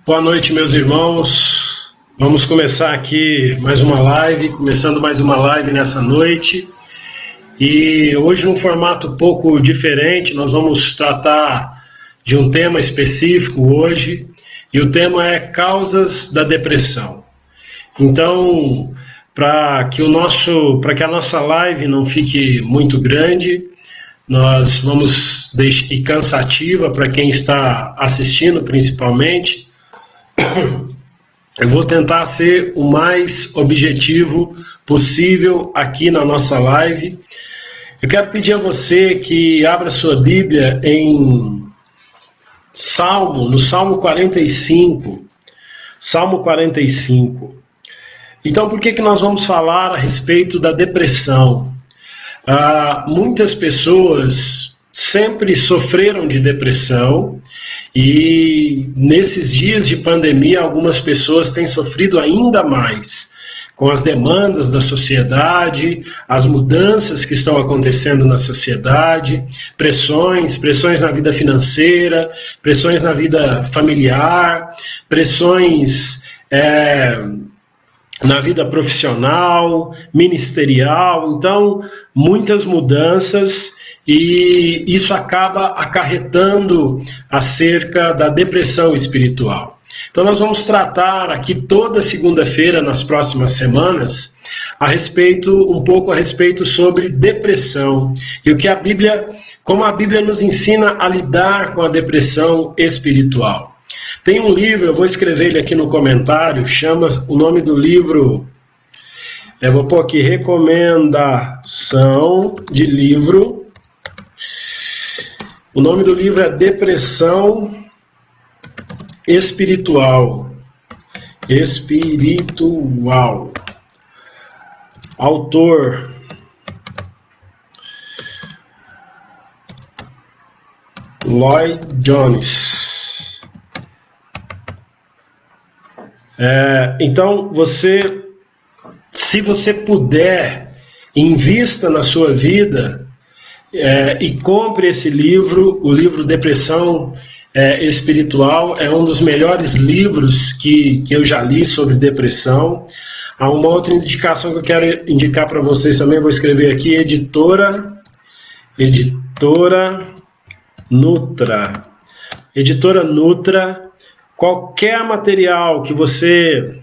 Boa noite, meus irmãos. Vamos começar aqui mais uma live, começando mais uma live nessa noite. E hoje num formato um pouco diferente, nós vamos tratar de um tema específico hoje, e o tema é causas da depressão. Então, para que a nossa live não fique muito grande, nós vamos deixar e cansativa para quem está assistindo principalmente. Eu vou tentar ser o mais objetivo possível aqui na nossa live. Eu quero pedir a você que abra sua Bíblia no Salmo 45. Salmo 45. Então, por que nós vamos falar a respeito da depressão? Muitas pessoas sempre sofreram de depressão, e nesses dias de pandemia algumas pessoas têm sofrido ainda mais com as demandas da sociedade, as mudanças que estão acontecendo na sociedade, pressões na vida financeira, pressões na vida familiar, pressões na vida profissional, ministerial. Então, muitas mudanças, e isso acaba acarretando acerca da depressão espiritual. Então nós vamos tratar aqui toda segunda-feira, nas próximas semanas, um pouco a respeito sobre depressão, e como a Bíblia nos ensina a lidar com a depressão espiritual. Tem um livro, eu vou escrever ele aqui no comentário, o nome do livro, eu vou pôr aqui, recomendação de livro. O nome do livro é Depressão Espiritual. Autor Lloyd Jones. Então, se você puder, invista na sua vida e compre esse livro. O livro Depressão Espiritual é um dos melhores livros que eu já li sobre depressão. Há uma outra indicação que eu quero indicar para vocês também, vou escrever aqui, Editora Nutra. Editora Nutra. Qualquer material que você...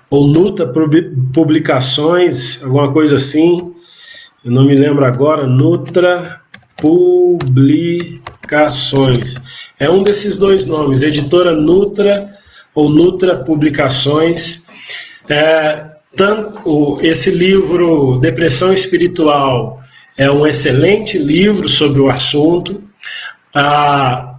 ou Nutra Publicações, alguma coisa assim, eu não me lembro agora, Nutra Publicações. É um desses dois nomes, Editora Nutra ou Nutra Publicações. Esse livro, Depressão Espiritual, é um excelente livro sobre o assunto.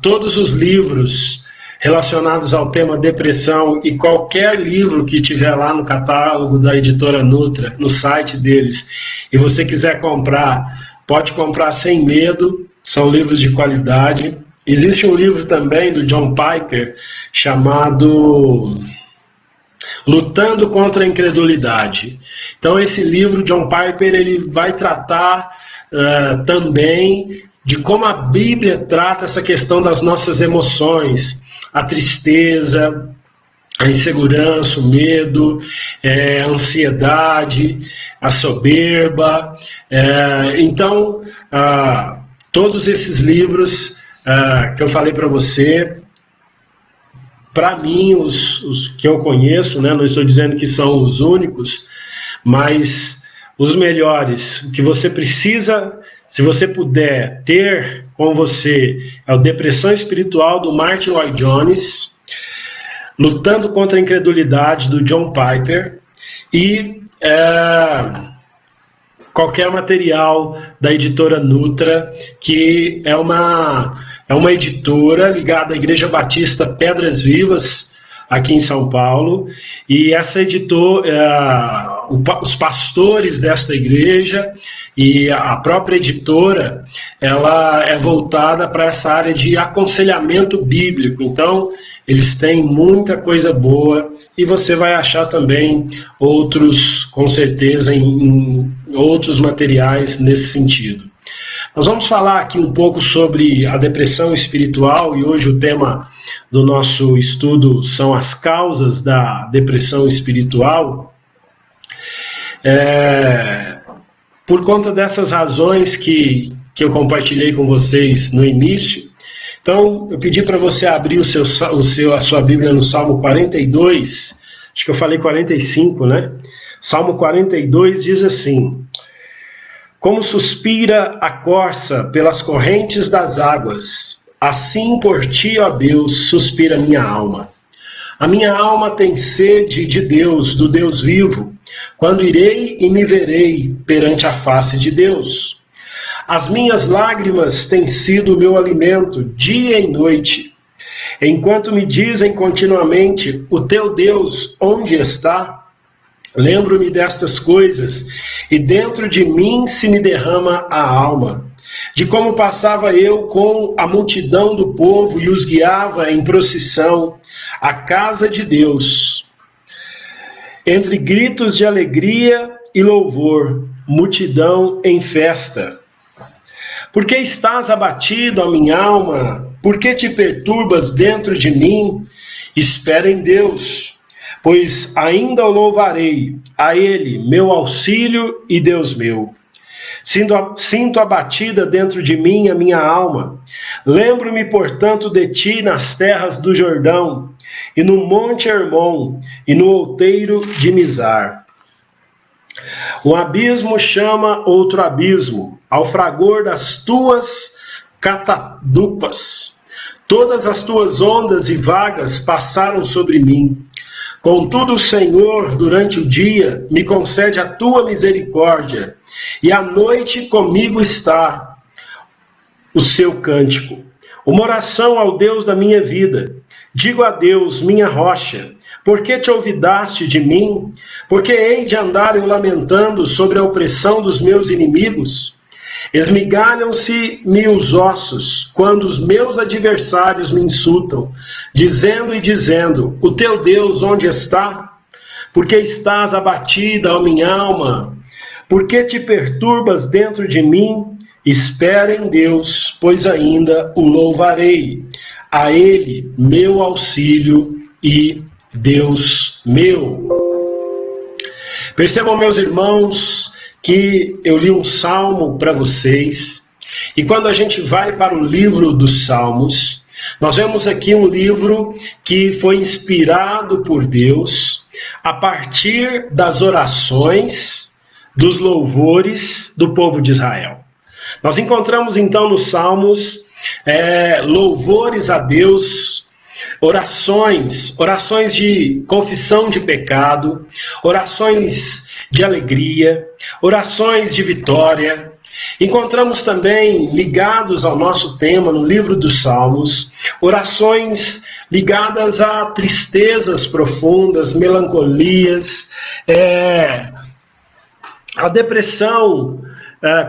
Todos os livros relacionados ao tema depressão e qualquer livro que tiver lá no catálogo da Editora Nutra, no site deles, e você quiser comprar, pode comprar sem medo, são livros de qualidade. Existe um livro também do John Piper chamado Lutando contra a Incredulidade. Então esse livro, John Piper, ele vai tratar também de como a Bíblia trata essa questão das nossas emoções, a tristeza, a insegurança, o medo, a ansiedade, a soberba. Então, todos esses livros que eu falei para você, para mim, os que eu conheço, né, não estou dizendo que são os únicos, mas os melhores, o que você precisa, se você puder ter com você, é o Depressão Espiritual, do Martin Lloyd Jones, Lutando contra a Incredulidade, do John Piper, e qualquer material da Editora Nutra, que é uma editora ligada à Igreja Batista Pedras Vivas, aqui em São Paulo, e essa editora, os pastores desta igreja e a própria editora, ela é voltada para essa área de aconselhamento bíblico. Então, eles têm muita coisa boa, e você vai achar também outros, com certeza, em outros materiais nesse sentido. Nós vamos falar aqui um pouco sobre a depressão espiritual e hoje o tema do nosso estudo são as causas da depressão espiritual. Por conta dessas razões que eu compartilhei com vocês no início, então eu pedi para você abrir a sua Bíblia no Salmo 42, acho que eu falei 45, né? Salmo 42 diz assim: como suspira a corça pelas correntes das águas, assim por ti, ó Deus, suspira minha alma. A minha alma tem sede de Deus, do Deus vivo, quando irei e me verei perante a face de Deus. As minhas lágrimas têm sido o meu alimento, dia e noite, enquanto me dizem continuamente, o teu Deus onde está? Lembro-me destas coisas, e dentro de mim se me derrama a alma, de como passava eu com a multidão do povo e os guiava em procissão à casa de Deus, entre gritos de alegria e louvor, multidão em festa. Por que estás abatido, ó minha alma? Por que te perturbas dentro de mim? Espera em Deus, pois ainda o louvarei, a Ele, meu auxílio e Deus meu. Sinto abatida dentro de mim a minha alma. Lembro-me, portanto, de ti nas terras do Jordão, e no monte Hermon, e no outeiro de Mizar. Um abismo chama outro abismo, ao fragor das tuas catadupas. Todas as tuas ondas e vagas passaram sobre mim. Contudo, o Senhor, durante o dia, me concede a tua misericórdia, e à noite comigo está o seu cântico. Uma oração ao Deus da minha vida. Digo a Deus, minha rocha, por que te olvidaste de mim? Por que hei de andar eu lamentando sobre a opressão dos meus inimigos? Esmigalham-se-me os ossos, quando os meus adversários me insultam, dizendo, o teu Deus onde está? Por que estás abatida, ó minha alma? Por que te perturbas dentro de mim? Espera em Deus, pois ainda o louvarei. A Ele, meu auxílio e Deus meu. Percebam, meus irmãos, que eu li um salmo para vocês, e quando a gente vai para o livro dos Salmos, nós vemos aqui um livro que foi inspirado por Deus a partir das orações, dos louvores do povo de Israel. Nós encontramos então nos Salmos louvores a Deus, orações de confissão de pecado, orações de alegria, orações de vitória. Encontramos também, ligados ao nosso tema no livro dos Salmos, orações ligadas a tristezas profundas, melancolias, a depressão,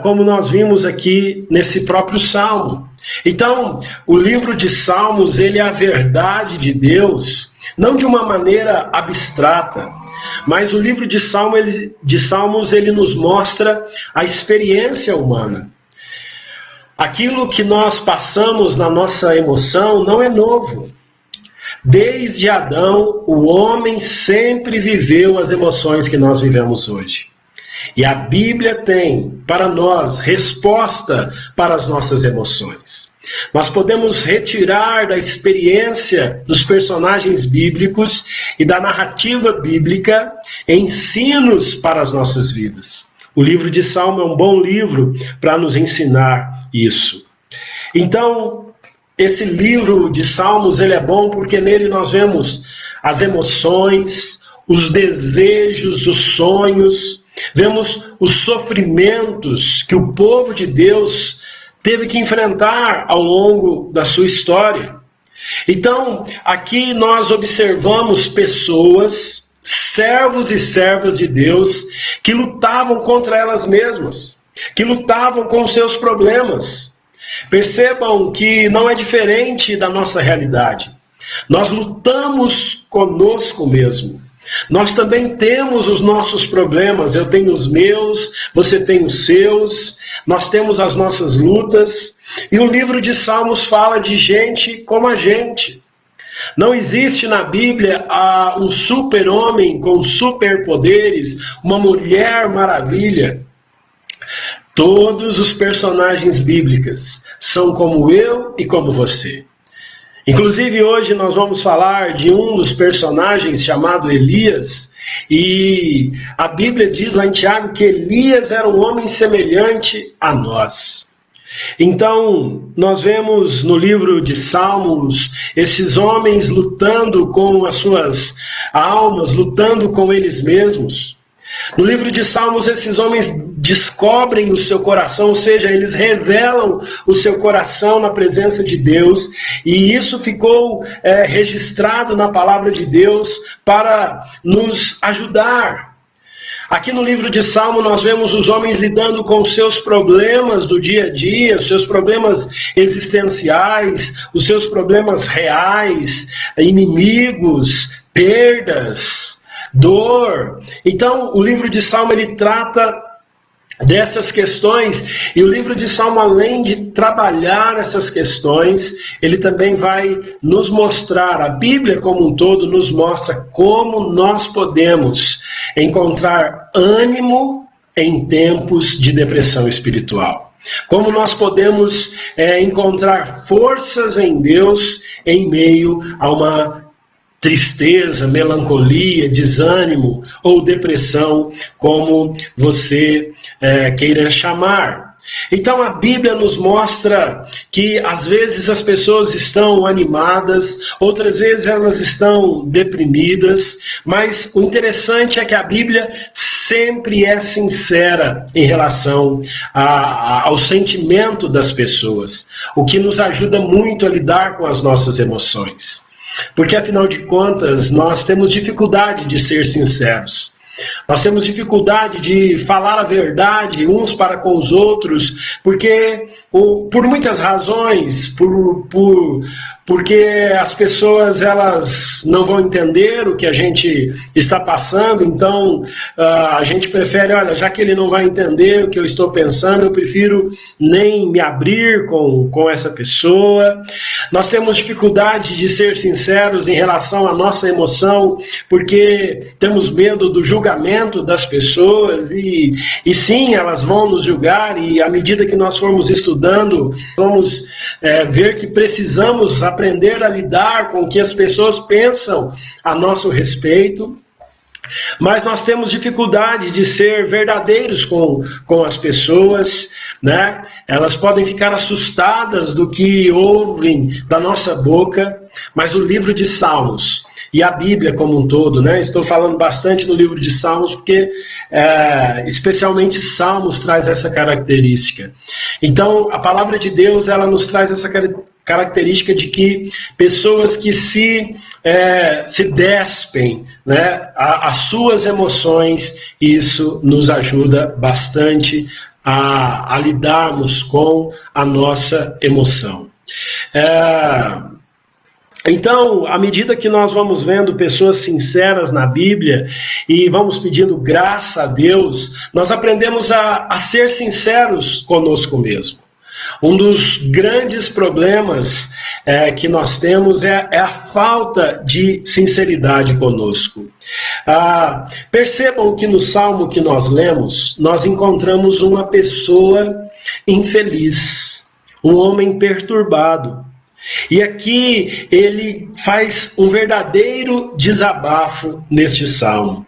como nós vimos aqui nesse próprio Salmo. Então, o livro de Salmos, ele é a verdade de Deus, não de uma maneira abstrata, mas o livro de Salmos, ele nos mostra a experiência humana. Aquilo que nós passamos na nossa emoção não é novo. Desde Adão, o homem sempre viveu as emoções que nós vivemos hoje. E a Bíblia tem, para nós, resposta para as nossas emoções. Nós podemos retirar da experiência dos personagens bíblicos e da narrativa bíblica ensinos para as nossas vidas. O livro de Salmo é um bom livro para nos ensinar isso. Então, esse livro de Salmos, ele é bom porque nele nós vemos as emoções, os desejos, os sonhos, vemos os sofrimentos que o povo de Deus teve que enfrentar ao longo da sua história. Então, aqui nós observamos pessoas, servos e servas de Deus, que lutavam contra elas mesmas, que lutavam com os seus problemas. Percebam que não é diferente da nossa realidade. Nós lutamos conosco mesmo. Nós também temos os nossos problemas, eu tenho os meus, você tem os seus, nós temos as nossas lutas, e o livro de Salmos fala de gente como a gente. Não existe na Bíblia um super-homem com superpoderes, uma mulher maravilha. Todos os personagens bíblicos são como eu e como você. Inclusive hoje nós vamos falar de um dos personagens chamado Elias, e a Bíblia diz lá em Tiago que Elias era um homem semelhante a nós. Então, nós vemos no livro de Salmos esses homens lutando com as suas almas, lutando com eles mesmos. No livro de Salmos, esses homens descobrem o seu coração, ou seja, eles revelam o seu coração na presença de Deus, e isso ficou registrado na palavra de Deus para nos ajudar. Aqui no livro de Salmo nós vemos os homens lidando com os seus problemas do dia a dia, os seus problemas existenciais, os seus problemas reais, inimigos, perdas, dor. Então o livro de Salmo ele trata dessas questões, e o livro de Salmo, além de trabalhar essas questões, ele também vai nos mostrar, a Bíblia como um todo nos mostra como nós podemos encontrar ânimo em tempos de depressão espiritual. Como nós podemos encontrar forças em Deus em meio a uma tristeza, melancolia, desânimo ou depressão, como você queira chamar. Então a Bíblia nos mostra que às vezes as pessoas estão animadas, outras vezes elas estão deprimidas, mas o interessante é que a Bíblia sempre é sincera em relação ao sentimento das pessoas, o que nos ajuda muito a lidar com as nossas emoções. Porque afinal de contas nós temos dificuldade de ser sinceros. Nós temos dificuldade de falar a verdade uns para com os outros, porque por muitas razões, porque as pessoas elas não vão entender o que a gente está passando, então a gente prefere, olha, já que ele não vai entender o que eu estou pensando, eu prefiro nem me abrir com essa pessoa. Nós temos dificuldade de ser sinceros em relação à nossa emoção, porque temos medo do julgamento das pessoas, e sim, elas vão nos julgar, e à medida que nós formos estudando, vamos ver que precisamos aprender a lidar com o que as pessoas pensam a nosso respeito. Mas nós temos dificuldade de ser verdadeiros com as pessoas, né? Elas podem ficar assustadas do que ouvem da nossa boca, mas o livro de Salmos e a Bíblia como um todo, né? Estou falando bastante no livro de Salmos porque especialmente Salmos traz essa característica. Então a palavra de Deus ela nos traz essa característica de que pessoas que se despem, né, as suas emoções, isso nos ajuda bastante a lidarmos com a nossa emoção. Então, à medida que nós vamos vendo pessoas sinceras na Bíblia e vamos pedindo graça a Deus, nós aprendemos a ser sinceros conosco mesmo. Um dos grandes problemas que nós temos é a falta de sinceridade conosco. Percebam que no salmo que nós lemos, nós encontramos uma pessoa infeliz, um homem perturbado. E aqui ele faz um verdadeiro desabafo neste salmo.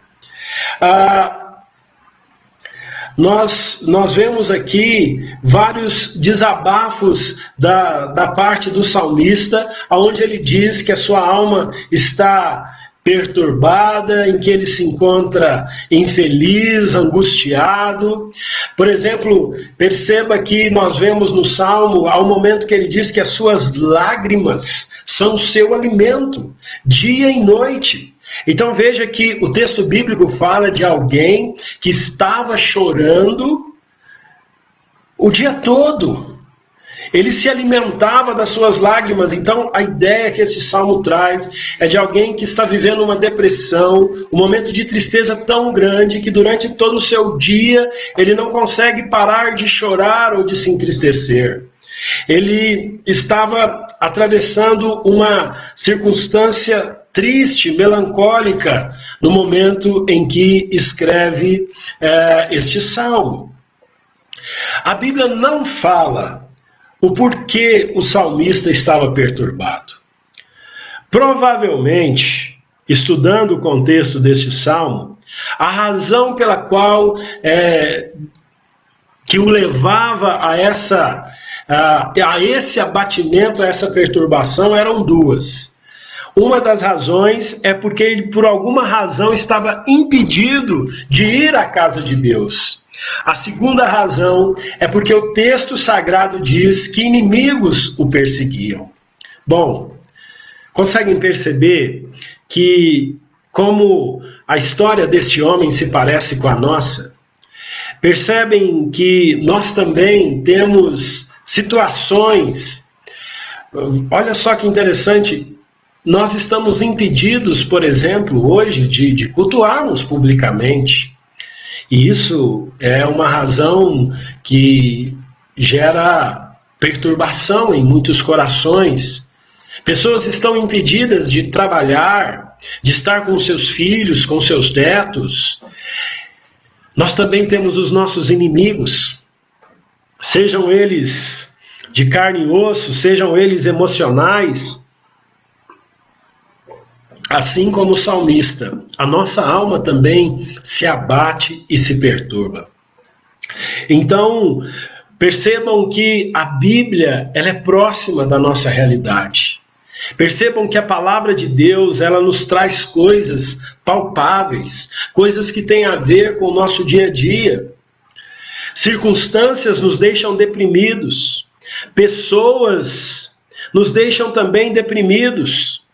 Nós vemos aqui vários desabafos da parte do salmista, onde ele diz que a sua alma está perturbada, em que ele se encontra infeliz, angustiado. Por exemplo, perceba que nós vemos no Salmo, há um momento que ele diz que as suas lágrimas são o seu alimento, dia e noite. Então veja que o texto bíblico fala de alguém que estava chorando o dia todo. Ele se alimentava das suas lágrimas. Então a ideia que esse salmo traz é de alguém que está vivendo uma depressão, um momento de tristeza tão grande que durante todo o seu dia ele não consegue parar de chorar ou de se entristecer. Ele estava atravessando uma circunstância triste, melancólica, no momento em que escreve este salmo. A Bíblia não fala o porquê o salmista estava perturbado. Provavelmente, estudando o contexto deste salmo, a razão pela qual que o levava a esse abatimento, a essa perturbação, eram duas. Uma das razões é porque ele, por alguma razão, estava impedido de ir à casa de Deus. A segunda razão é porque o texto sagrado diz que inimigos o perseguiam. Bom, conseguem perceber que como a história deste homem se parece com a nossa? Percebem que nós também temos situações. Olha só que interessante. Nós estamos impedidos, por exemplo, hoje, de cultuarmos publicamente. E isso é uma razão que gera perturbação em muitos corações. Pessoas estão impedidas de trabalhar, de estar com seus filhos, com seus netos. Nós também temos os nossos inimigos, sejam eles de carne e osso, sejam eles emocionais. Assim como o salmista, a nossa alma também se abate e se perturba. Então, percebam que a Bíblia ela é próxima da nossa realidade. Percebam que a palavra de Deus ela nos traz coisas palpáveis, coisas que têm a ver com o nosso dia a dia. Circunstâncias nos deixam deprimidos. Pessoas nos deixam também deprimidos.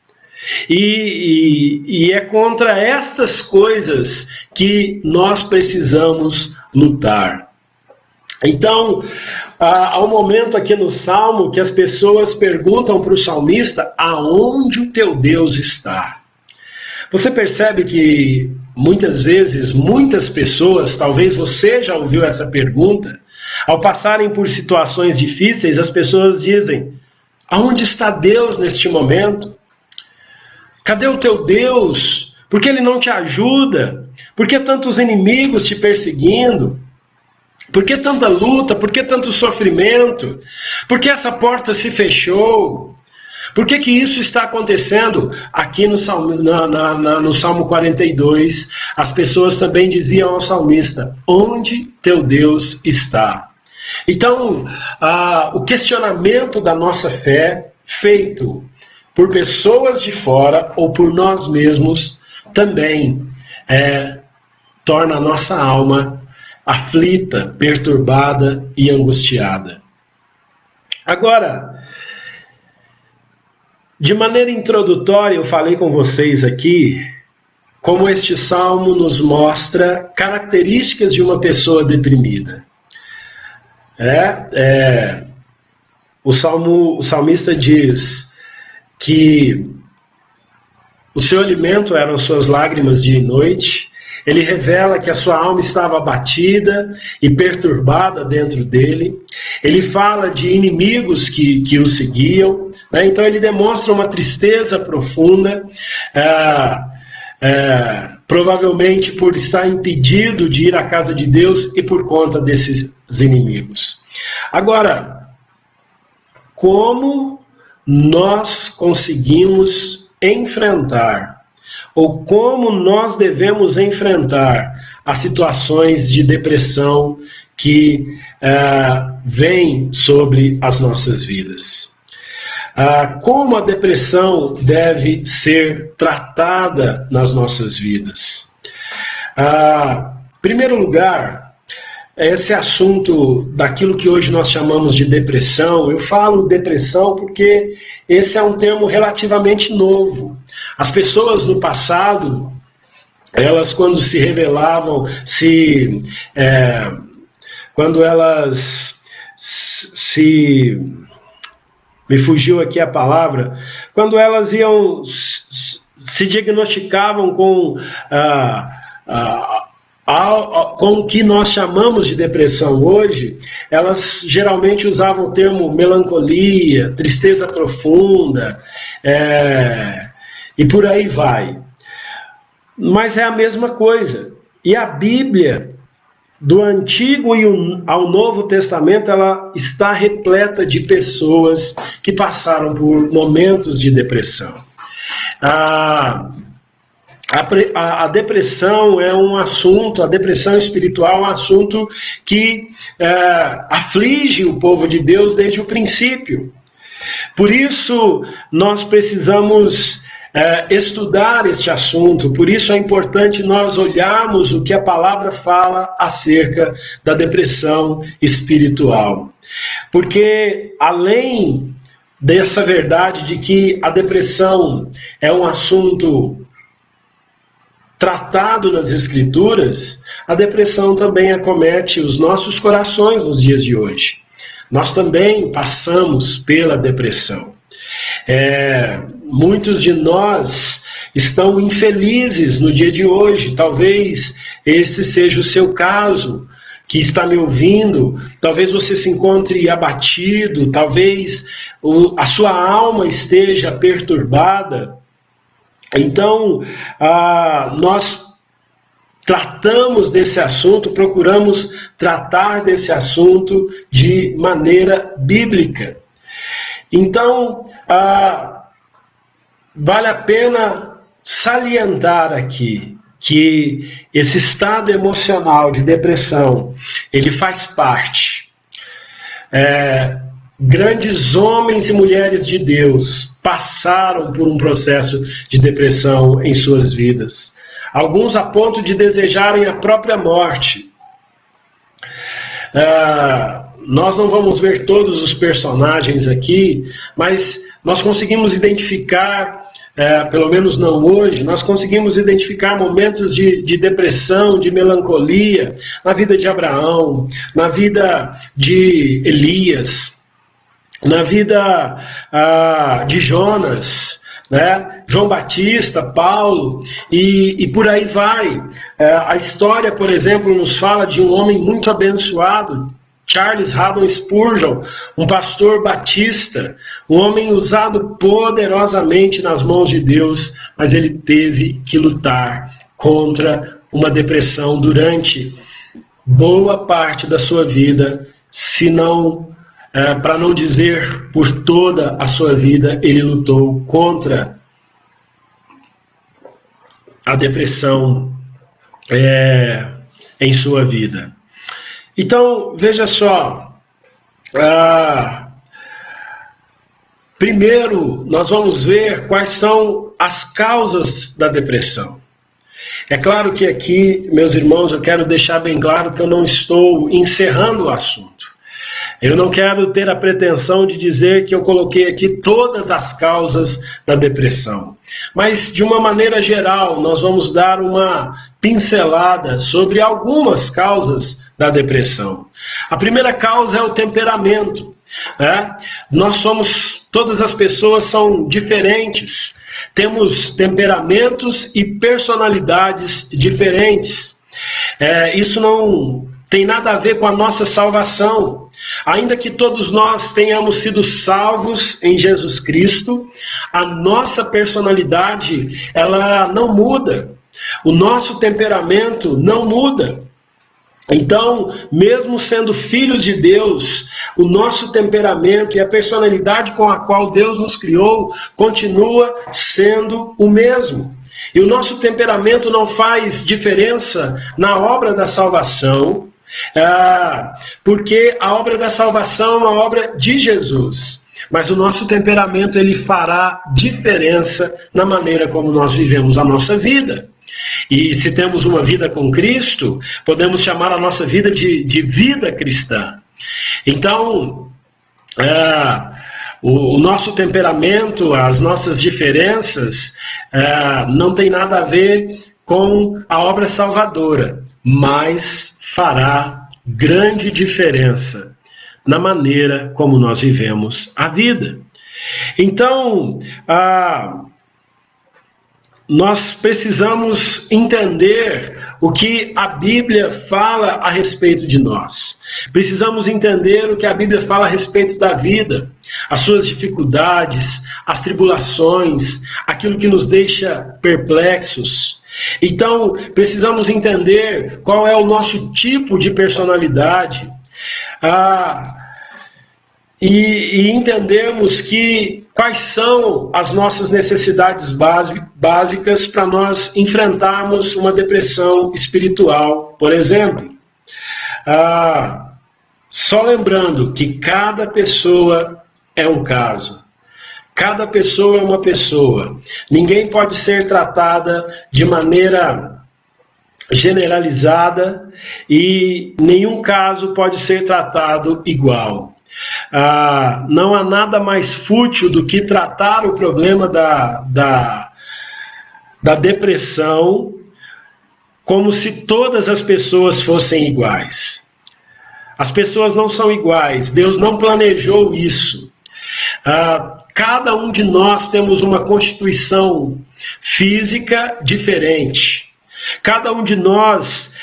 E é contra estas coisas que nós precisamos lutar. Então, há um momento aqui no Salmo que as pessoas perguntam para o salmista: aonde o teu Deus está? Você percebe que muitas vezes, muitas pessoas, talvez você já ouviu essa pergunta, ao passarem por situações difíceis, as pessoas dizem: aonde está Deus neste momento? Cadê o teu Deus? Por que ele não te ajuda? Por que tantos inimigos te perseguindo? Por que tanta luta? Por que tanto sofrimento? Por que essa porta se fechou? Por que isso está acontecendo? Aqui no Salmo 42, as pessoas também diziam ao salmista: onde teu Deus está? Então, o questionamento da nossa fé, feito por pessoas de fora ou por nós mesmos, também torna a nossa alma aflita, perturbada e angustiada. Agora, de maneira introdutória, eu falei com vocês aqui como este salmo nos mostra características de uma pessoa deprimida. O salmista diz que o seu alimento eram suas lágrimas dia e noite. Ele revela que a sua alma estava abatida e perturbada dentro dele. Ele fala de inimigos que o seguiam, né? Então ele demonstra uma tristeza profunda, provavelmente por estar impedido de ir à casa de Deus e por conta desses inimigos. Agora, como nós conseguimos enfrentar, ou como nós devemos enfrentar as situações de depressão que vêm sobre as nossas vidas? Como a depressão deve ser tratada nas nossas vidas? Em primeiro lugar, esse assunto daquilo que hoje nós chamamos de depressão, eu falo depressão porque esse é um termo relativamente novo. As pessoas no passado, elas quando se revelavam, quando elas se me fugiu aqui a palavra, quando elas se diagnosticavam com o que nós chamamos de depressão hoje, elas geralmente usavam o termo melancolia, tristeza profunda, e por aí vai. Mas é a mesma coisa. E a Bíblia, do Antigo ao Novo Testamento, ela está repleta de pessoas que passaram por momentos de depressão. A depressão é um assunto, a depressão espiritual é um assunto que aflige o povo de Deus desde o princípio. Por isso, nós precisamos estudar este assunto, por isso é importante nós olharmos o que a palavra fala acerca da depressão espiritual. Porque, além dessa verdade de que a depressão é um assunto tratado nas Escrituras, a depressão também acomete os nossos corações nos dias de hoje. Nós também passamos pela depressão. Muitos de nós estão infelizes no dia de hoje. Talvez esse seja o seu caso, que está me ouvindo. Talvez você se encontre abatido, talvez a sua alma esteja perturbada. Então, nós tratamos desse assunto, procuramos tratar desse assunto de maneira bíblica. Então, vale a pena salientar aqui que esse estado emocional de depressão, ele faz parte. Grandes homens e mulheres de Deus passaram por um processo de depressão em suas vidas. Alguns a ponto de desejarem a própria morte. Nós não vamos ver todos os personagens aqui, mas nós conseguimos identificar, pelo menos não hoje, nós conseguimos identificar momentos de depressão, de melancolia, na vida de Abraão, na vida de Elias, na vida de Jonas, né? João Batista, Paulo, e por aí vai. A história, por exemplo, nos fala de um homem muito abençoado, Charles Haddon Spurgeon, um pastor batista, um homem usado poderosamente nas mãos de Deus, mas ele teve que lutar contra uma depressão durante boa parte da sua vida, se não, para não dizer por toda a sua vida, ele lutou contra a depressão em sua vida. Então, veja só, primeiro nós vamos ver quais são as causas da depressão. É claro que aqui, meus irmãos, eu quero deixar bem claro que eu não estou encerrando o assunto. Eu não quero ter a pretensão de dizer que eu coloquei aqui todas as causas da depressão. Mas, de uma maneira geral, nós vamos dar uma pincelada sobre algumas causas da depressão. A primeira causa é o temperamento. Todas as pessoas são diferentes. Temos temperamentos e personalidades diferentes. Isso não tem nada a ver com a nossa salvação. Ainda que todos nós tenhamos sido salvos em Jesus Cristo, a nossa personalidade, ela não muda. O nosso temperamento não muda. Então, mesmo sendo filhos de Deus, o nosso temperamento e a personalidade com a qual Deus nos criou continua sendo o mesmo. E o nosso temperamento não faz diferença na obra da salvação, porque a obra da salvação é uma obra de Jesus. Mas o nosso temperamento, ele fará diferença na maneira como nós vivemos a nossa vida. E se temos uma vida com Cristo, podemos chamar a nossa vida de vida cristã. Então, o nosso temperamento, as nossas diferenças, não tem nada a ver com a obra salvadora, mas fará grande diferença na maneira como nós vivemos a vida. Então, nós precisamos entender o que a Bíblia fala a respeito de nós. Precisamos entender o que a Bíblia fala a respeito da vida, as suas dificuldades, as tribulações, aquilo que nos deixa perplexos. Então, precisamos entender qual é o nosso tipo de personalidade. E entendermos quais são as nossas necessidades básicas para nós enfrentarmos uma depressão espiritual, por exemplo. Só lembrando que cada pessoa é um caso. Cada pessoa é uma pessoa. Ninguém pode ser tratada de maneira generalizada e nenhum caso pode ser tratado igual. Não há nada mais fútil do que tratar o problema da depressão como se todas as pessoas fossem iguais. As pessoas não são iguais, Deus não planejou isso. Cada um de nós temos uma constituição física diferente. Cada um de nós,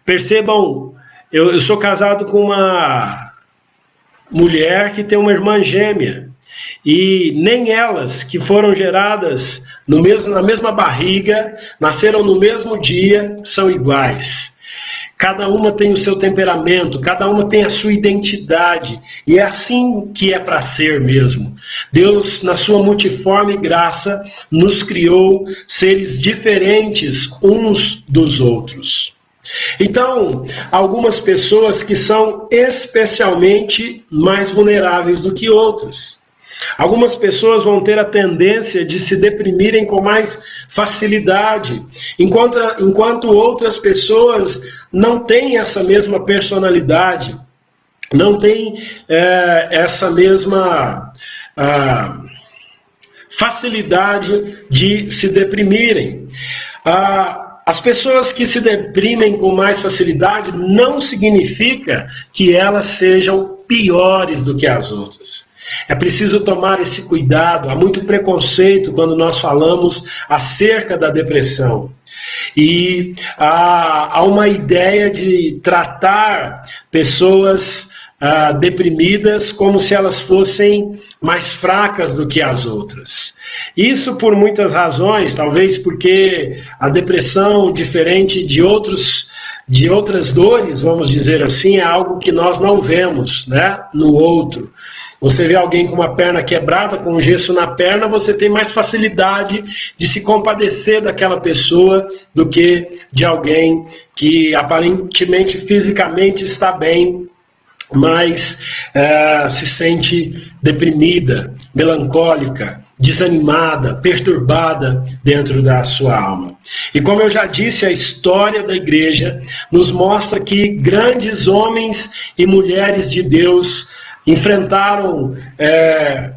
percebam, eu sou casado com uma mulher que tem uma irmã gêmea, e nem elas que foram geradas na mesma barriga, nasceram no mesmo dia, são iguais. Cada uma tem o seu temperamento, cada uma tem a sua identidade, e é assim que é para ser mesmo. Deus, na sua multiforme graça, nos criou seres diferentes uns dos outros. Então, algumas pessoas que são especialmente mais vulneráveis do que outras. Algumas pessoas vão ter a tendência de se deprimirem com mais facilidade, enquanto outras pessoas não têm essa mesma personalidade, não têm essa mesma facilidade de se deprimirem. As pessoas que se deprimem com mais facilidade não significa que elas sejam piores do que as outras. É preciso tomar esse cuidado. Há muito preconceito quando nós falamos acerca da depressão. E há uma ideia de tratar pessoas deprimidas como se elas fossem mais fracas do que as outras. Isso por muitas razões, talvez porque a depressão, diferente de outras dores, vamos dizer assim, é algo que nós não vemos, né, no outro. Você vê alguém com uma perna quebrada, com um gesso na perna, você tem mais facilidade de se compadecer daquela pessoa do que de alguém que aparentemente, fisicamente está bem, mas se sente deprimida, melancólica, desanimada, perturbada dentro da sua alma. E como eu já disse, a história da igreja nos mostra que grandes homens e mulheres de Deus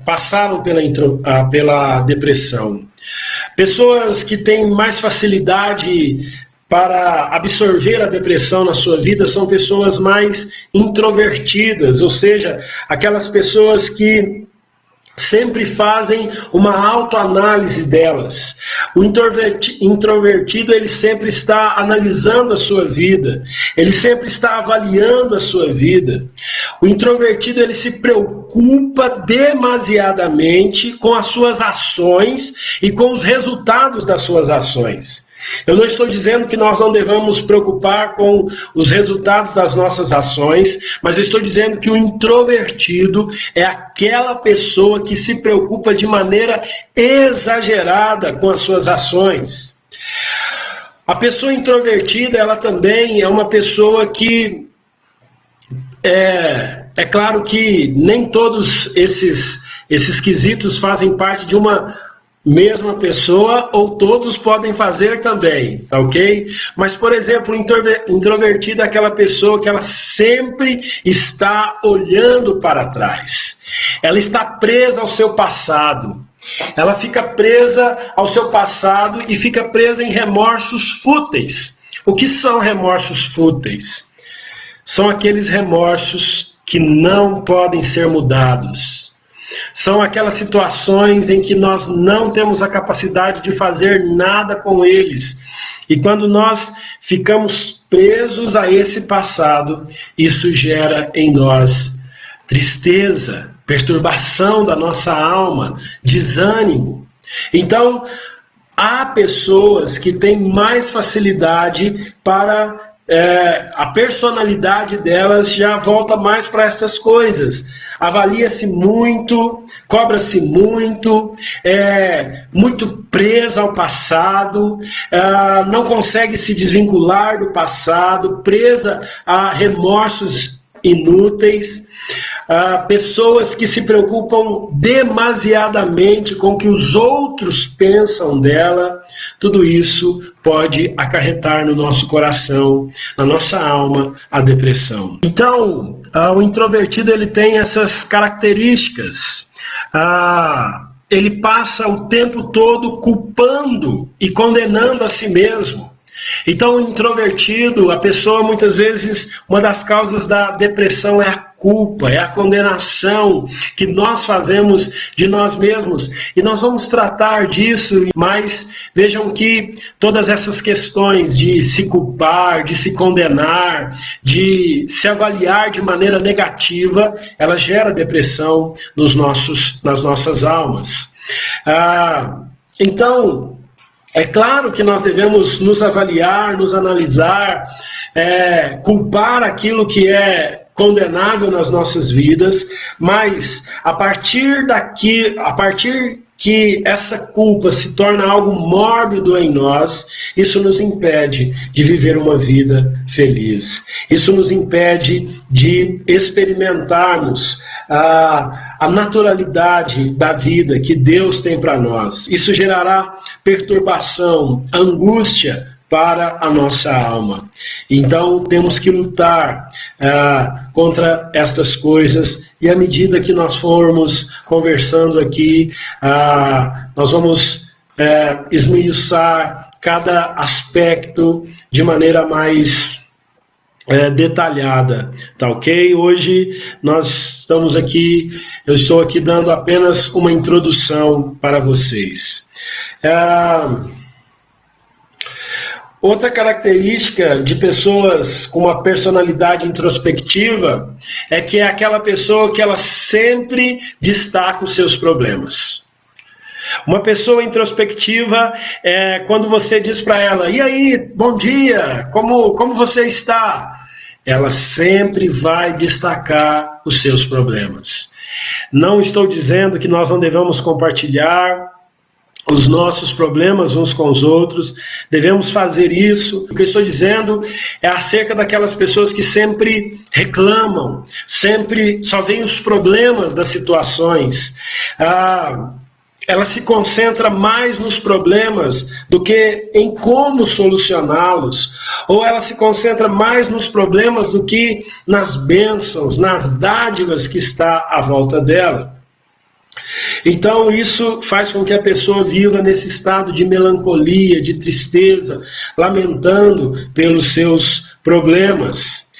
passaram pela depressão. Pessoas que têm mais facilidade para absorver a depressão na sua vida são pessoas mais introvertidas, ou seja, aquelas pessoas que sempre fazem uma autoanálise delas. O introvertido, ele sempre está analisando a sua vida, ele sempre está avaliando a sua vida. O introvertido, ele se preocupa demasiadamente com as suas ações e com os resultados das suas ações. Eu não estou dizendo que nós não devamos preocupar com os resultados das nossas ações, mas eu estou dizendo que o introvertido é aquela pessoa que se preocupa de maneira exagerada com as suas ações. A pessoa introvertida, ela também é uma pessoa que é claro que nem todos esses quesitos fazem parte de uma mesma pessoa, ou todos podem fazer também, tá ok? Mas, por exemplo, introvertida é aquela pessoa que ela sempre está olhando para trás. Ela está presa ao seu passado. Ela fica presa ao seu passado e fica presa em remorsos fúteis. O que são remorsos fúteis? São aqueles remorsos que não podem ser mudados. são aquelas situações em que nós não temos a capacidade de fazer nada com eles. E quando nós ficamos presos a esse passado, isso gera em nós tristeza, perturbação da nossa alma, desânimo. Então, há pessoas que têm mais facilidade para... a personalidade delas já volta mais para essas coisas. Avalia-se muito, cobra-se muito, muito presa ao passado, não consegue se desvincular do passado, presa a remorsos inúteis. Pessoas que se preocupam demasiadamente com o que os outros pensam dela. Tudo isso pode acarretar no nosso coração, na nossa alma, a depressão. Então, o introvertido ele tem essas características. Ele passa o tempo todo culpando e condenando a si mesmo. Então, o introvertido, a pessoa muitas vezes, uma das causas da depressão é a culpa, é a condenação que nós fazemos de nós mesmos. E nós vamos tratar disso, mas vejam que todas essas questões de se culpar, de se condenar, de se avaliar de maneira negativa, ela gera depressão nas nossas almas. Então, é claro que nós devemos nos avaliar, nos analisar, culpar aquilo que é condenável nas nossas vidas, mas a partir que essa culpa se torna algo mórbido em nós, isso nos impede de viver uma vida feliz. Isso nos impede de experimentarmos a naturalidade da vida que Deus tem para nós. Isso gerará perturbação, angústia para a nossa alma. Então temos que lutar contra estas coisas, e à medida que nós formos conversando aqui, nós vamos esmiuçar cada aspecto de maneira mais detalhada, tá ok? Hoje nós estamos aqui, eu estou aqui dando apenas uma introdução para vocês. Outra característica de pessoas com uma personalidade introspectiva é que é aquela pessoa que ela sempre destaca os seus problemas. Uma pessoa introspectiva é quando você diz para ela: e aí, bom dia, como você está? Ela sempre vai destacar os seus problemas. Não estou dizendo que nós não devemos compartilhar os nossos problemas uns com os outros, devemos fazer isso. O que eu estou dizendo é acerca daquelas pessoas que sempre reclamam, sempre só veem os problemas das situações. Ela se concentra mais nos problemas do que em como solucioná-los, ou ela se concentra mais nos problemas do que nas bênçãos, nas dádivas que está à volta dela. Então isso faz com que a pessoa viva nesse estado de melancolia, de tristeza, lamentando pelos seus problemas.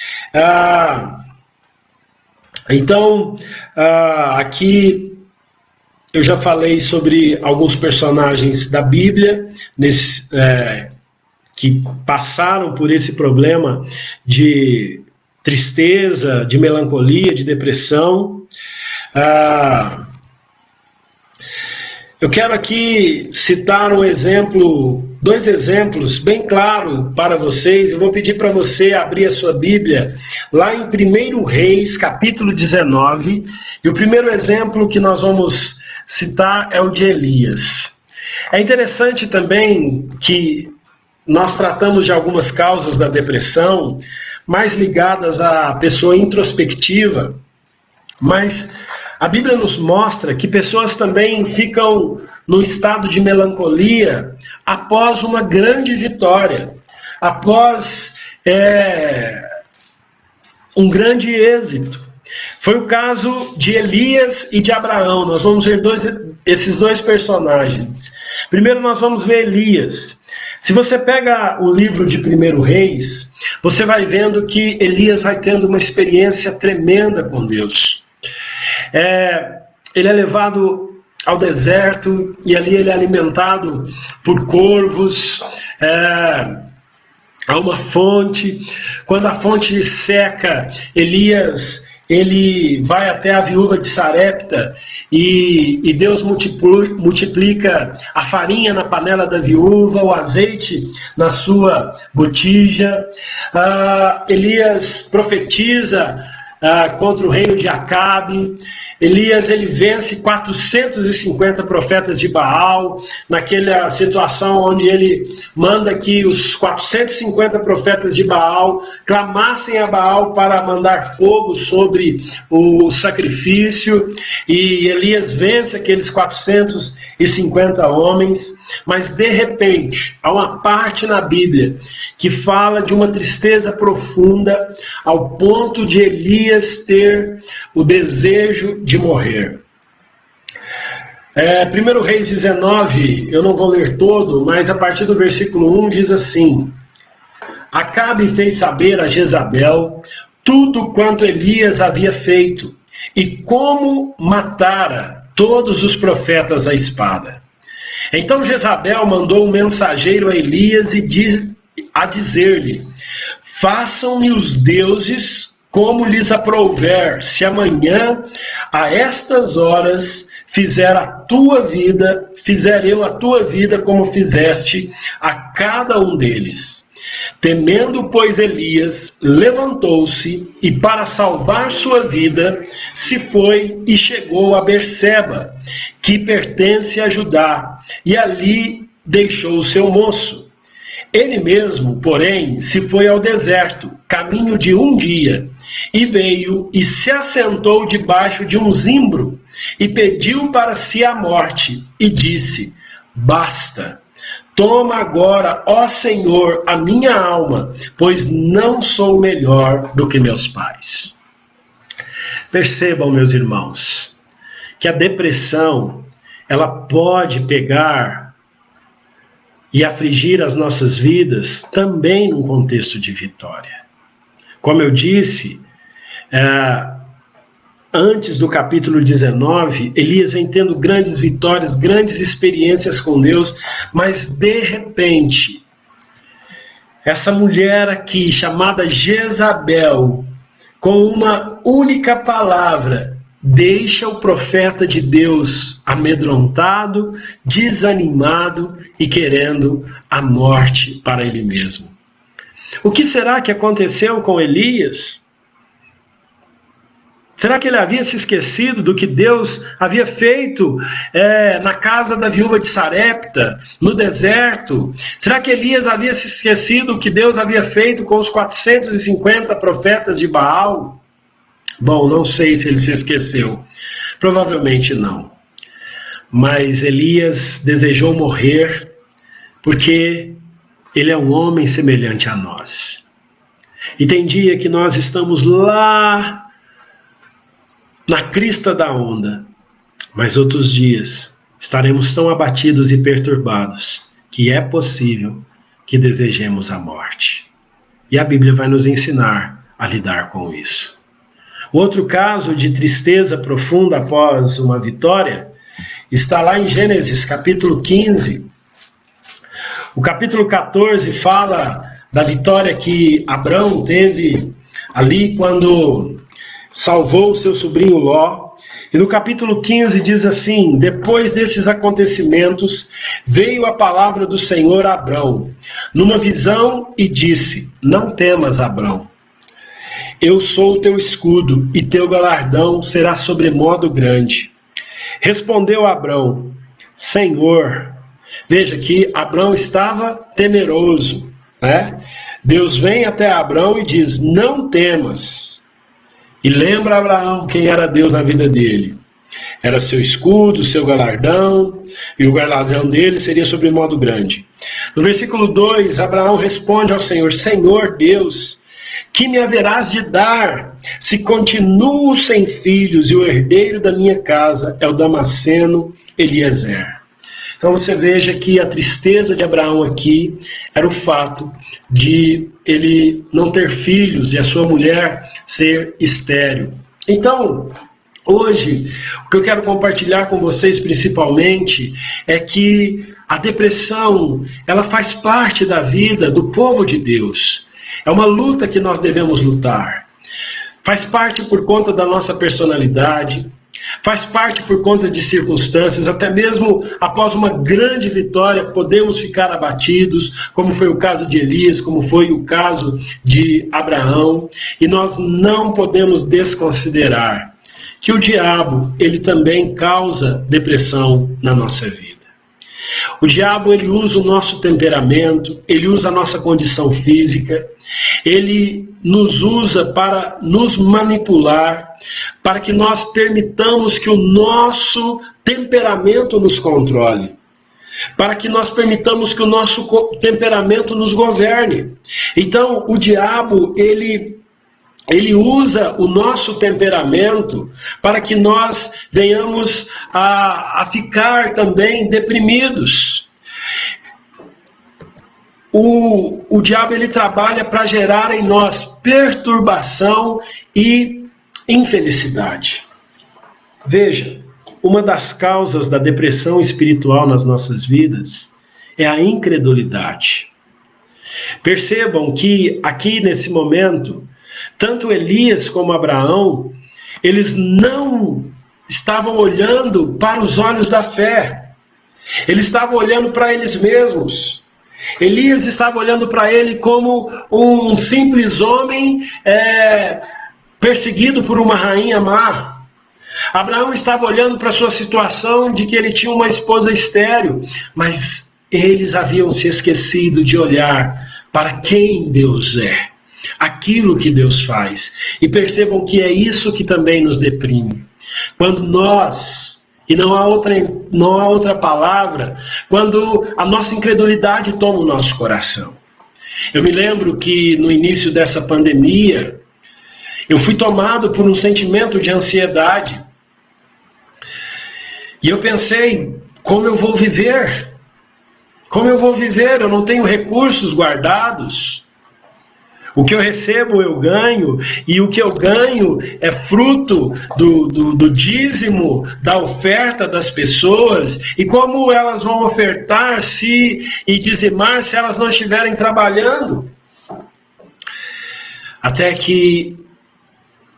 Então, aqui eu já falei sobre alguns personagens da Bíblia que passaram por esse problema de tristeza, de melancolia, de depressão. Eu quero aqui citar dois exemplos bem claros para vocês. Eu vou pedir para você abrir a sua Bíblia lá em 1 Reis, capítulo 19. E o primeiro exemplo que nós vamos citar é o de Elias. É interessante também que nós tratamos de algumas causas da depressão, mais ligadas à pessoa introspectiva, mas a Bíblia nos mostra que pessoas também ficam num estado de melancolia após uma grande vitória, após um grande êxito. Foi o caso de Elias e de Abraão. Nós vamos ver esses dois personagens. Primeiro nós vamos ver Elias. Se você pega o livro de 1 Reis, você vai vendo que Elias vai tendo uma experiência tremenda com Deus. ele é levado ao deserto e ali ele é alimentado por corvos, a uma fonte. Quando a fonte seca, Elias ele vai até a viúva de Sarepta e Deus multiplica a farinha na panela da viúva, o azeite na sua botija. Elias profetiza contra o reino de Acabe. Elias ele vence 450 profetas de Baal, naquela situação onde ele manda que os 450 profetas de Baal clamassem a Baal para mandar fogo sobre o sacrifício, e Elias vence aqueles 450 homens, mas de repente, há uma parte na Bíblia que fala de uma tristeza profunda, ao ponto de Elias ter o desejo de morrer. 1 Reis 19, eu não vou ler todo, mas a partir do versículo 1 diz assim: Acabe fez saber a Jezabel tudo quanto Elias havia feito, e como matara todos os profetas à espada. Então Jezabel mandou um mensageiro a Elias a dizer-lhe: façam-me os deuses como lhes aprouver, se amanhã, a estas horas, fizer eu a tua vida como fizeste a cada um deles. Temendo, pois, Elias, levantou-se e, para salvar sua vida, se foi e chegou a Berseba, que pertence a Judá, e ali deixou o seu moço. Ele mesmo, porém, se foi ao deserto, caminho de um dia, e veio e se assentou debaixo de um zimbro, e pediu para si a morte, e disse: basta, toma agora, ó Senhor, a minha alma, pois não sou melhor do que meus pais. Percebam, meus irmãos, que a depressão, ela pode pegar e afligir as nossas vidas também num contexto de vitória. Como eu disse, antes do capítulo 19, Elias vem tendo grandes vitórias, grandes experiências com Deus, mas de repente, essa mulher aqui, chamada Jezabel, com uma única palavra, deixa o profeta de Deus amedrontado, desanimado e querendo a morte para ele mesmo. O que será que aconteceu com Elias? Será que ele havia se esquecido do que Deus havia feito na casa da viúva de Sarepta, no deserto? Será que Elias havia se esquecido do que Deus havia feito com os 450 profetas de Baal? Bom, não sei se ele se esqueceu. Provavelmente não. Mas Elias desejou morrer porque ele é um homem semelhante a nós. E tem dia que nós estamos lá na crista da onda, mas outros dias estaremos tão abatidos e perturbados que é possível que desejemos a morte. E a Bíblia vai nos ensinar a lidar com isso. Outro caso de tristeza profunda após uma vitória está lá em Gênesis capítulo 15. O capítulo 14 fala da vitória que Abrão teve ali quando salvou seu sobrinho Ló. E no capítulo 15 diz assim: depois destes acontecimentos, veio a palavra do Senhor a Abrão, numa visão, e disse: não temas, Abrão, eu sou o teu escudo, e teu galardão será sobremodo grande. Respondeu Abrão: Senhor. Veja que Abrão estava temeroso, né? Deus vem até Abrão e diz: não temas. E lembra Abraão quem era Deus na vida dele. Era seu escudo, seu galardão, e o galardão dele seria sobremodo grande. No versículo 2, Abraão responde ao Senhor: Senhor Deus, que me haverás de dar, se continuo sem filhos, e o herdeiro da minha casa é o Damasceno Eliezer. Então você veja que a tristeza de Abraão aqui era o fato de ele não ter filhos e a sua mulher ser estéril. Então, Hoje, o que eu quero compartilhar com vocês principalmente é que a depressão, ela faz parte da vida do povo de Deus. É uma luta que nós devemos lutar. Faz parte por conta da nossa personalidade, faz parte por conta de circunstâncias, até mesmo após uma grande vitória podemos ficar abatidos, como foi o caso de Elias, como foi o caso de Abraão, e nós não podemos desconsiderar que o diabo, ele também causa depressão na nossa vida. O diabo, ele usa o nosso temperamento, ele usa a nossa condição física, ele nos usa para nos manipular, para que nós permitamos que o nosso temperamento nos controle, para que nós permitamos que o nosso temperamento nos governe. Então, o diabo, ele usa o nosso temperamento para que nós venhamos a ficar também deprimidos. O diabo, ele trabalha para gerar em nós perturbação e infelicidade. Veja, uma das causas da depressão espiritual nas nossas vidas é a incredulidade. Percebam que aqui nesse momento, tanto Elias como Abraão, eles não estavam olhando para os olhos da fé. Eles estavam olhando para eles mesmos. Elias estava olhando para ele como um simples homem perseguido por uma rainha má. Abraão estava olhando para a sua situação de que ele tinha uma esposa estéril, mas eles haviam se esquecido de olhar para quem Deus é, aquilo que Deus faz. E percebam que é isso que também nos deprime. Quando nós, e não há outra palavra, quando a nossa incredulidade toma o nosso coração. Eu me lembro que no início dessa pandemia, eu fui tomado por um sentimento de ansiedade. E eu pensei, como eu vou viver? Como eu vou viver? Eu não tenho recursos guardados. O que eu recebo eu ganho, e o que eu ganho é fruto do dízimo, da oferta das pessoas, e como elas vão ofertar e dizimar se elas não estiverem trabalhando? Até que,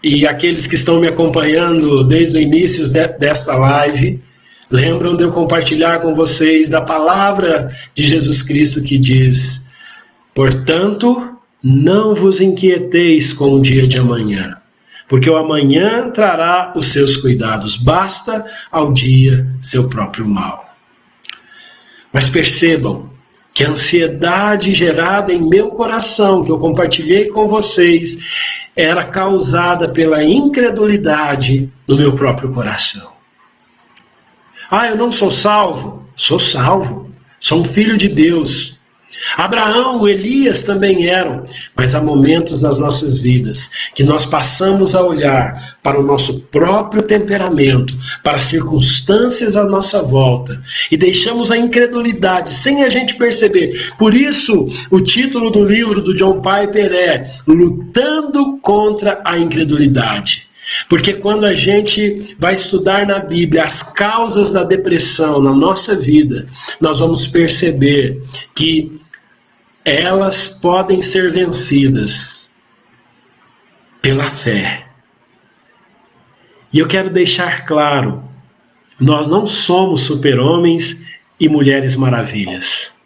e aqueles que estão me acompanhando desde o início desta live, lembram de eu compartilhar com vocês da palavra de Jesus Cristo que diz: portanto, não vos inquieteis com o dia de amanhã, porque o amanhã trará os seus cuidados, basta ao dia seu próprio mal. Mas percebam que a ansiedade gerada em meu coração, que eu compartilhei com vocês, era causada pela incredulidade no meu próprio coração. Ah, eu não sou salvo? Sou salvo, sou um filho de Deus. Abraão, Elias também eram, mas há momentos nas nossas vidas que nós passamos a olhar para o nosso próprio temperamento, para as circunstâncias à nossa volta, e deixamos a incredulidade sem a gente perceber. Por isso, o título do livro do John Piper é Lutando contra a Incredulidade. Porque quando a gente vai estudar na Bíblia as causas da depressão na nossa vida, nós vamos perceber que elas podem ser vencidas pela fé. E eu quero deixar claro, nós não somos super-homens e mulheres maravilhas.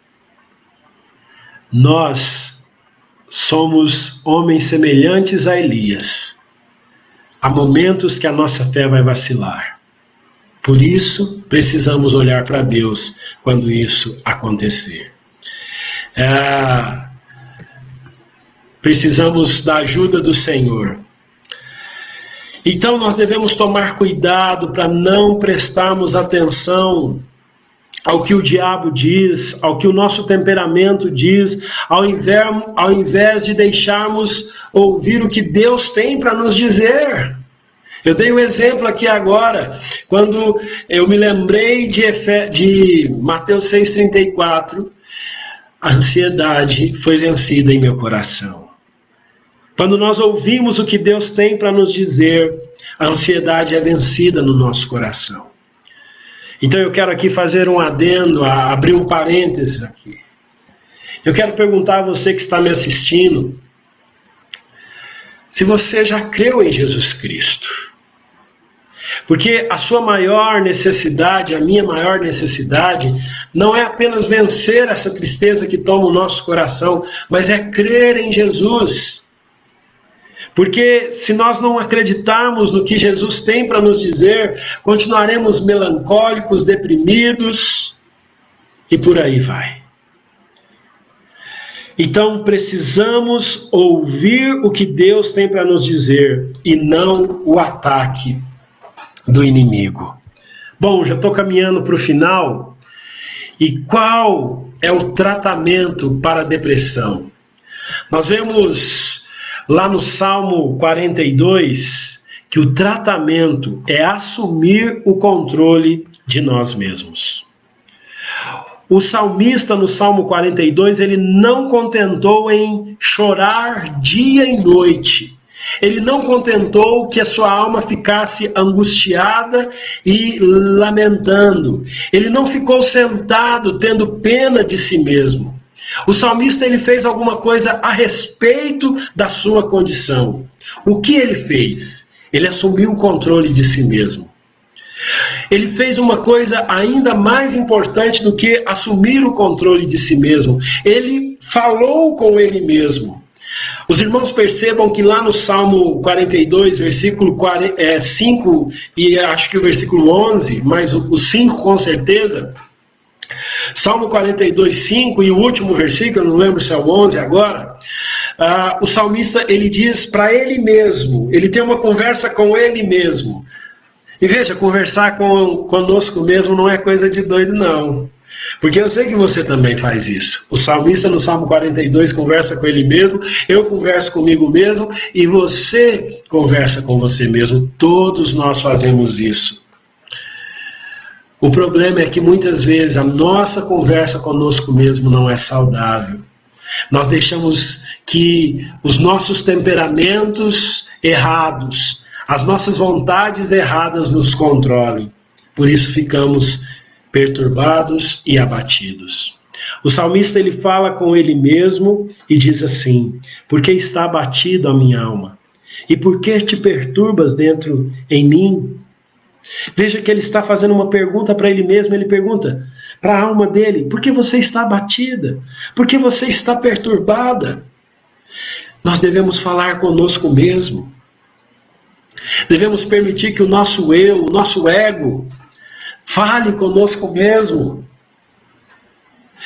Nós somos homens semelhantes a Elias. Há momentos que a nossa fé vai vacilar. Por isso, precisamos olhar para Deus quando isso acontecer. Precisamos da ajuda do Senhor. Então nós devemos tomar cuidado para não prestarmos atenção ao que o diabo diz, ao que o nosso temperamento diz, ao invés de deixarmos ouvir o que Deus tem para nos dizer. Eu dei um exemplo aqui agora, quando eu me lembrei de Mateus 6,34, a ansiedade foi vencida em meu coração. Quando nós ouvimos o que Deus tem para nos dizer, a ansiedade é vencida no nosso coração. Então eu quero aqui fazer um adendo, abrir um parênteses aqui. Eu quero perguntar a você que está me assistindo, se você já creu em Jesus Cristo. Porque a sua maior necessidade, a minha maior necessidade, não é apenas vencer essa tristeza que toma o nosso coração, mas é crer em Jesus. Porque se nós não acreditarmos no que Jesus tem para nos dizer, continuaremos melancólicos, deprimidos e por aí vai. Então precisamos ouvir o que Deus tem para nos dizer e não o ataque do inimigo. Bom, já estou caminhando para o final. E qual é o tratamento para a depressão? Nós vemos lá no Salmo 42 que o tratamento é assumir o controle de nós mesmos. O salmista no Salmo 42, ele não contentou em chorar dia e noite. Ele não contentou que a sua alma ficasse angustiada e lamentando. Ele não ficou sentado tendo pena de si mesmo. O salmista ele fez alguma coisa a respeito da sua condição. O que ele fez? Ele assumiu o controle de si mesmo. Ele fez uma coisa ainda mais importante do que assumir o controle de si mesmo. Ele falou com ele mesmo. Os irmãos percebam que lá no Salmo 42, versículo 5 e acho que o versículo 11, mas o 5 com certeza, Salmo 42, 5 e o último versículo, eu não lembro se é o 11 agora, o salmista ele diz para ele mesmo, ele tem uma conversa com ele mesmo. E veja, conversar conosco mesmo não é coisa de doido não. Porque eu sei que você também faz isso. O salmista no Salmo 42 conversa com ele mesmo, eu converso comigo mesmo e você conversa com você mesmo. Todos nós fazemos isso. O problema é que muitas vezes a nossa conversa conosco mesmo não é saudável. Nós deixamos que os nossos temperamentos errados, as nossas vontades erradas nos controlem. Por isso ficamos perturbados e abatidos. O salmista ele fala com ele mesmo e diz assim: por que está abatido a minha alma? E por que te perturbas dentro em mim? Veja que ele está fazendo uma pergunta para ele mesmo. Ele pergunta para a alma dele: por que você está abatida? Por que você está perturbada? Nós devemos falar conosco mesmo. Devemos permitir que o nosso eu, o nosso ego, fale conosco mesmo.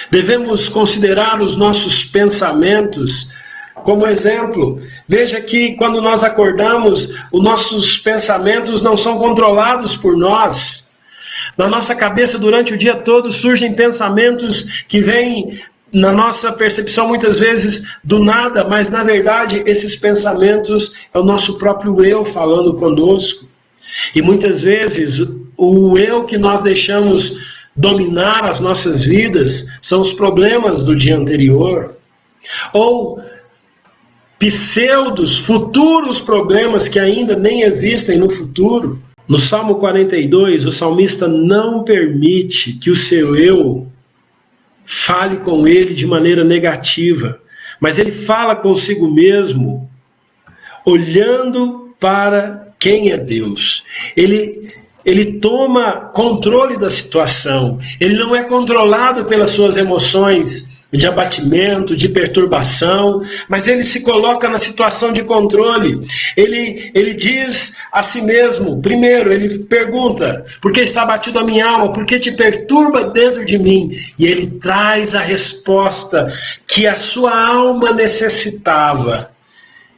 Devemos considerar os nossos pensamentos como exemplo. Veja que quando nós acordamos, os nossos pensamentos não são controlados por nós. Na nossa cabeça, durante o dia todo, surgem pensamentos que vêm na nossa percepção muitas vezes do nada, mas na verdade esses pensamentos é o nosso próprio eu falando conosco. E muitas vezes o eu que nós deixamos dominar as nossas vidas são os problemas do dia anterior. Ou pseudos, futuros problemas que ainda nem existem no futuro. No Salmo 42, o salmista não permite que o seu eu fale com ele de maneira negativa, mas ele fala consigo mesmo, olhando para quem é Deus. Ele toma controle da situação. Ele não é controlado pelas suas emoções de abatimento, de perturbação, mas ele se coloca na situação de controle. Ele diz a si mesmo, primeiro, ele pergunta: por que está abatido a minha alma? Por que te perturba dentro de mim? E ele traz a resposta que a sua alma necessitava.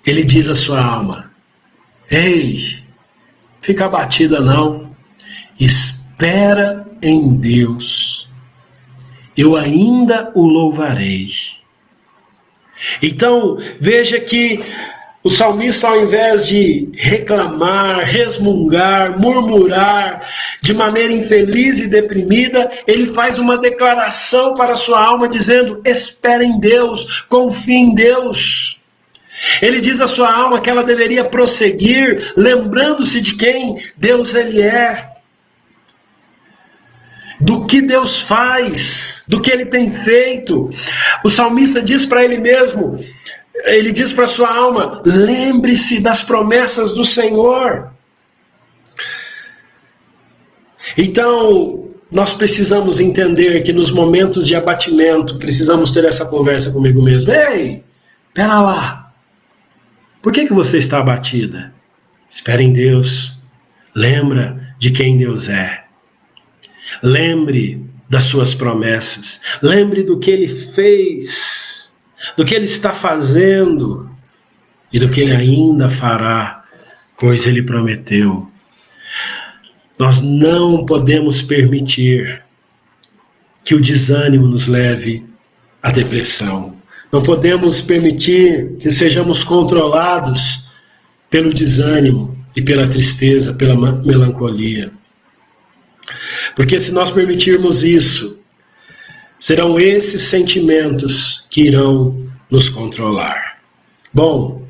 Ele diz à sua alma: ei, fica abatida não, espera em Deus. Eu ainda o louvarei. Então, veja que o salmista, ao invés de reclamar, resmungar, murmurar, de maneira infeliz e deprimida, ele faz uma declaração para a sua alma, dizendo: espera em Deus, confie em Deus. Ele diz à sua alma que ela deveria prosseguir, lembrando-se de quem Deus ele é, do que Deus faz, do que ele tem feito. O salmista diz para ele mesmo, ele diz para a sua alma, lembre-se das promessas do Senhor. Então, nós precisamos entender que nos momentos de abatimento, precisamos ter essa conversa comigo mesmo. Ei, pera lá, por que você está abatida? Espera em Deus, lembra de quem Deus é. Lembre das suas promessas, lembre do que Ele fez, do que Ele está fazendo e do que Ele ainda fará, pois Ele prometeu. Nós não podemos permitir que o desânimo nos leve à depressão. Não podemos permitir que sejamos controlados pelo desânimo e pela tristeza, pela melancolia. Porque se nós permitirmos isso, serão esses sentimentos que irão nos controlar. Bom,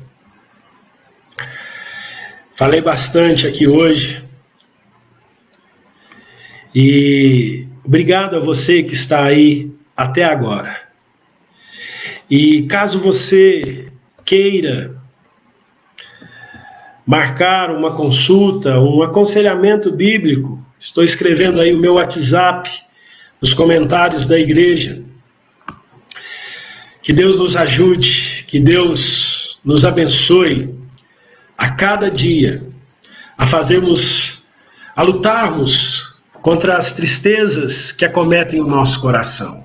falei bastante aqui hoje. E obrigado a você que está aí até agora. E caso você queira marcar uma consulta, um aconselhamento bíblico, estou escrevendo aí o meu WhatsApp nos comentários da igreja. Que Deus nos ajude, que Deus nos abençoe a cada dia a lutarmos contra as tristezas que acometem o nosso coração.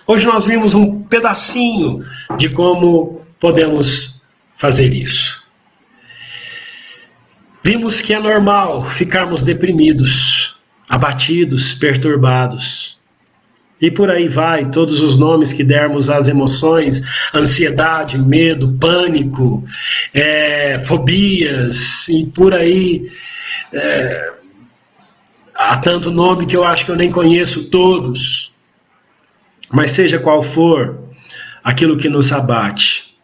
Hoje nós vimos um pedacinho de como podemos fazer isso. Vimos que é normal ficarmos deprimidos, abatidos, perturbados. E por aí vai, todos os nomes que dermos às emoções, ansiedade, medo, pânico, fobias, e por aí... há tanto nome que eu acho que eu nem conheço todos. Mas seja qual for aquilo que nos abate,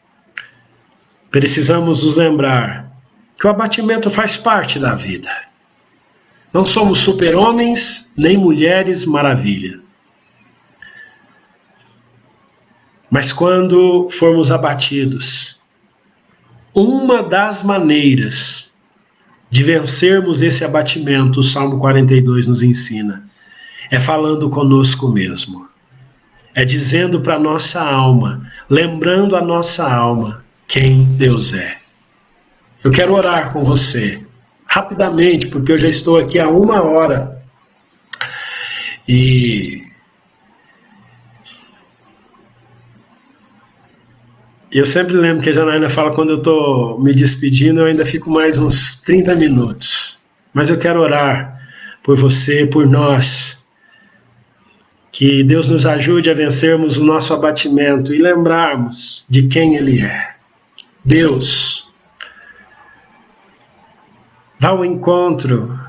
precisamos nos lembrar que o abatimento faz parte da vida. Não somos super-homens nem mulheres maravilha. Mas quando formos abatidos, uma das maneiras de vencermos esse abatimento, o Salmo 42 nos ensina, é falando conosco mesmo. É dizendo para a nossa alma, lembrando a nossa alma quem Deus é. Eu quero orar com você, rapidamente, porque eu já estou aqui há 1 hora. E eu sempre lembro que a Janaína fala, quando eu estou me despedindo, eu ainda fico mais uns 30 minutos. Mas eu quero orar por você, por nós. Que Deus nos ajude a vencermos o nosso abatimento e lembrarmos de quem Ele é. Deus, vá ao encontro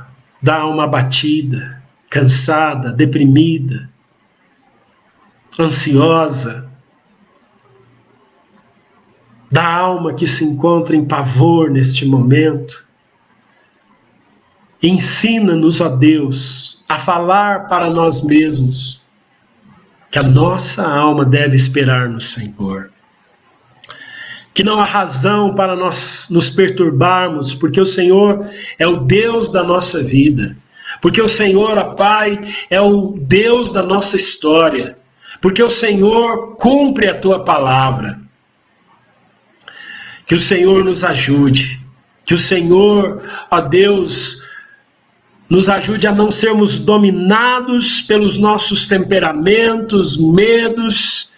da alma abatida, cansada, deprimida, ansiosa, da alma que se encontra em pavor neste momento. Ensina-nos, ó Deus, a falar para nós mesmos que a nossa alma deve esperar no Senhor. Que não há razão para nós nos perturbarmos, porque o Senhor é o Deus da nossa vida. Porque o Senhor, ó Pai, é o Deus da nossa história. Porque o Senhor cumpre a Tua palavra. Que o Senhor nos ajude. Que o Senhor, ó Deus, nos ajude a não sermos dominados pelos nossos temperamentos, medos,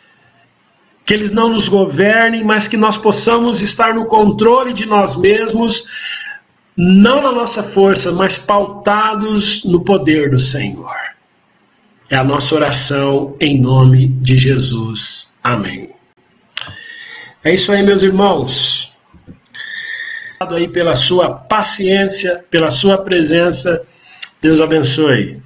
que eles não nos governem, mas que nós possamos estar no controle de nós mesmos, não na nossa força, mas pautados no poder do Senhor. É a nossa oração em nome de Jesus. Amém. É isso aí, meus irmãos. Obrigado aí pela sua paciência, pela sua presença. Deus abençoe.